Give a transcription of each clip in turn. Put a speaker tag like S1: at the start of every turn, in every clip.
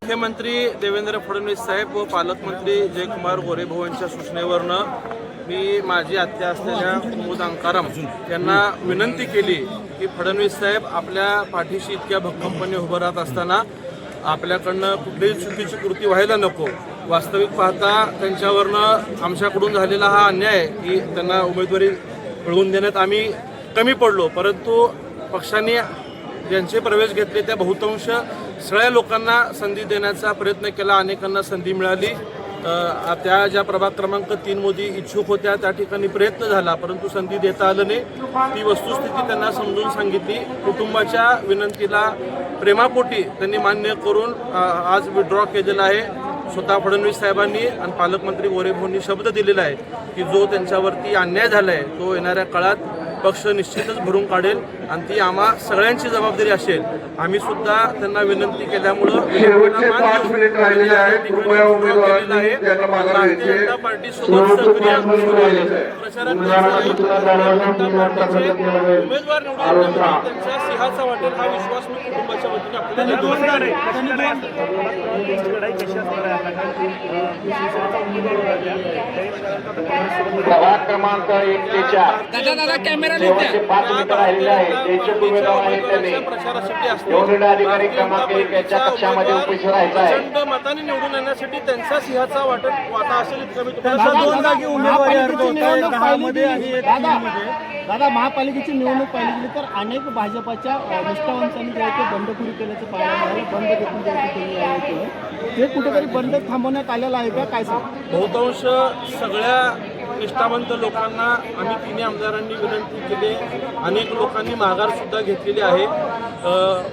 S1: मुख्यमंत्री देवेंद्र फडणवीस साहेब व पालकमंत्री जयकुमार गोरेभाऊ यांच्या सूचनेवरनं मी माझी आत्या असलेल्या कुमुद अंकाराम यांना विनंती केली की फडणवीस साहेब आपल्या पाठीशी इतक्या भक्कमपणे उभं राहत असताना आपल्याकडनं कुठलीही चुकीची कृती व्हायला नको. वास्तविक पाहता त्यांच्यावरनं आमच्याकडून झालेला हा अन्याय आहे की त्यांना उमेदवारी मिळवून देण्यात आम्ही कमी पडलो, परंतु पक्षाने ज्यांचे प्रवेश घेतले त्या बहुतांश सगळ्या लोकांना संधी देण्याचा प्रयत्न केला. अनेकांना संधी मिळाली. त्या ज्या प्रभाग क्रमांक 3 मध्ये इच्छुक होत्या त्या ठिकाणी प्रयत्न झाला, परंतु संधी देता आलं नाही. ती वस्तुस्थिती त्यांना समजून सांगितली. कुटुंबाच्या विनंतीला प्रेमापोटी त्यांनी मान्य करून आज विड्रॉ केलेला आहे. स्वतः फडणवीस साहेबांनी आणि पालकमंत्री गोरेभाऊंनी शब्द दिलेला आहे की जो त्यांच्यावरती अन्याय झाला आहे तो येणाऱ्या काळात पक्ष निश्चितच भरून काढेल आणि ती आम्हा सगळ्यांची जबाबदारी असेल. आम्ही सुद्धा त्यांना विनंती केल्यामुळं भारतीय जनता पार्टी सोबत सक्रिय प्रचारात उमेदवार निवडून त्यांच्या सिंहाचा वाटेल हा विश्वास मी कुटुंबाच्या वतीने आपल्याला
S2: प्रभाग क्रमांक 1 ते 4
S1: कॅमेरा प्रचंड मताने निवडून येण्यासाठी त्यांचा सिंहाचा वाटा असेल इतका मी
S3: दादा महापालिकेची निवडणूक पाहिली गेली तर अनेक भाजपाच्या निष्ठावंतांनी जे आहे ते बंडखोरी केल्याचं पाहायला मिळालं. बंद देखील केली आहे ते कुठेतरी बंद थांबवण्यात आलेलं आहे का काय सांग?
S1: बहुतांश सगळ्या निष्ठावंत लोकांना आम्ही तिन्ही आमदारांनी विनंती केली. अनेक लोकांनी माघार सुद्धा घेतलेली आहे.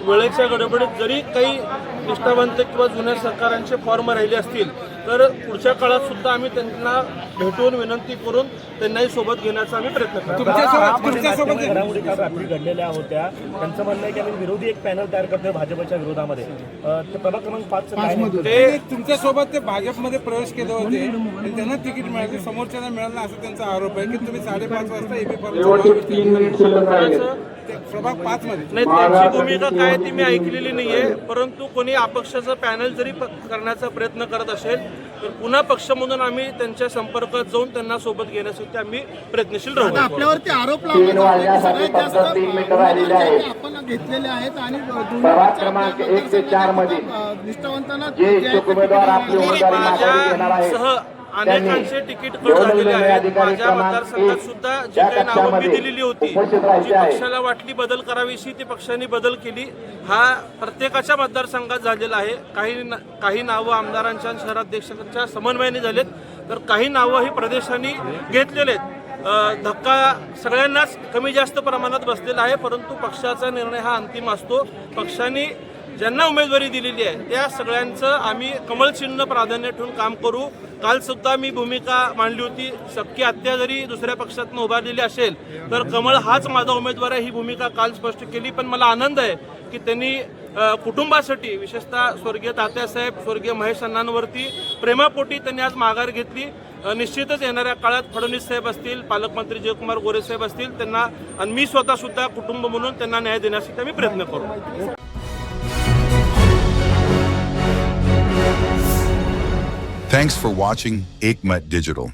S1: वेळेच्या गडबडीत जरी काही निष्ठावंत किंवा जुन्या सरकारांचे फॉर्म राहिले असतील तर पुढच्या काळात सुद्धा आम्ही त्यांना भेटून विनंती करून त्यांनाही सोबत घेण्याचा आम्ही प्रयत्न करतो.
S4: घडामोडी काल रात्री घडलेल्या होत्या. त्यांचं म्हणणं आहे की आम्ही विरोधी एक पॅनल तयार करतोय भाजपच्या विरोधामध्ये. प्रभाग क्रमांक 5
S5: ते तुमच्यासोबत ते भाजपमध्ये प्रवेश केले होते आणि त्यांना तिकीट मिळाले, समोरच्याला मिळालं असं त्यांचा आरोप आहे की तुम्ही 5:30 वाजता एबी प्रभाग 5 मध्ये
S1: नाही. त्यांची भूमिका काय ती मी ऐकलेली नाहीये, परंतु कोणी अपक्षाचं पॅनल जरी करण्याचा प्रयत्न करत असेल तर पुन्हा पक्ष म्हणून आम्ही त्यांच्या संपर्कात जाऊन त्यांना सोबत घेण्यासाठी आम्ही प्रयत्नशील राहू.
S3: आपल्यावरती आरोप आपण घेतलेले आहेत आणि
S2: प्रभाग क्रमांक 1 ते 4 मध्ये
S3: निष्ठावंतांना
S2: जे उमेदवार आपली उमेदवारी मागे घेणार आहेत
S1: अनेकांचे तिकीट कट झालेले आहेत. माझ्या मतदारसंघात सुद्धा जी काही नावं मी दिलेली होती जी पक्षाला वाटली बदल करावीशी ती पक्षाने बदल केली. हा प्रत्येकाच्या मतदारसंघात झालेला आहे. काही नावं आमदारांच्या आणि शहराध्यक्षांच्या समन्वयाने झालेत तर काही नावं ही प्रदेशांनी घेतलेले आहेत. धक्का सगळ्यांनाच कमी जास्त प्रमाणात बसलेला आहे, परंतु पक्षाचा निर्णय हा अंतिम असतो. पक्षाने ज्यांना उमेदवारी दिलेली आहे त्या सगळ्यांचं आम्ही कमळ चिन्ह प्राधान्य ठेवून काम करू. काल सुद्धा मी भूमिका मांडली होती. शक्य आत्या जरी दुसऱ्या पक्षातून उभारलेली असेल तर कमळ हाच माझा उमेदवार आहे ही भूमिका काल स्पष्ट केली. पण मला आनंद आहे की त्यांनी कुटुंबासाठी विशेषतः स्वर्गीय तात्यासाहेब स्वर्गीय महेश अण्णांवरती प्रेमापोटी त्यांनी आज माघार घेतली. निश्चितच येणाऱ्या काळात फडणवीस साहेब असतील, पालकमंत्री जयकुमार गोरे साहेब असतील त्यांना आणि मी स्वतः सुद्धा कुटुंब म्हणून त्यांना न्याय देण्यासाठी आम्ही प्रयत्न करू.
S6: Thanks for watching Ekmat Digital.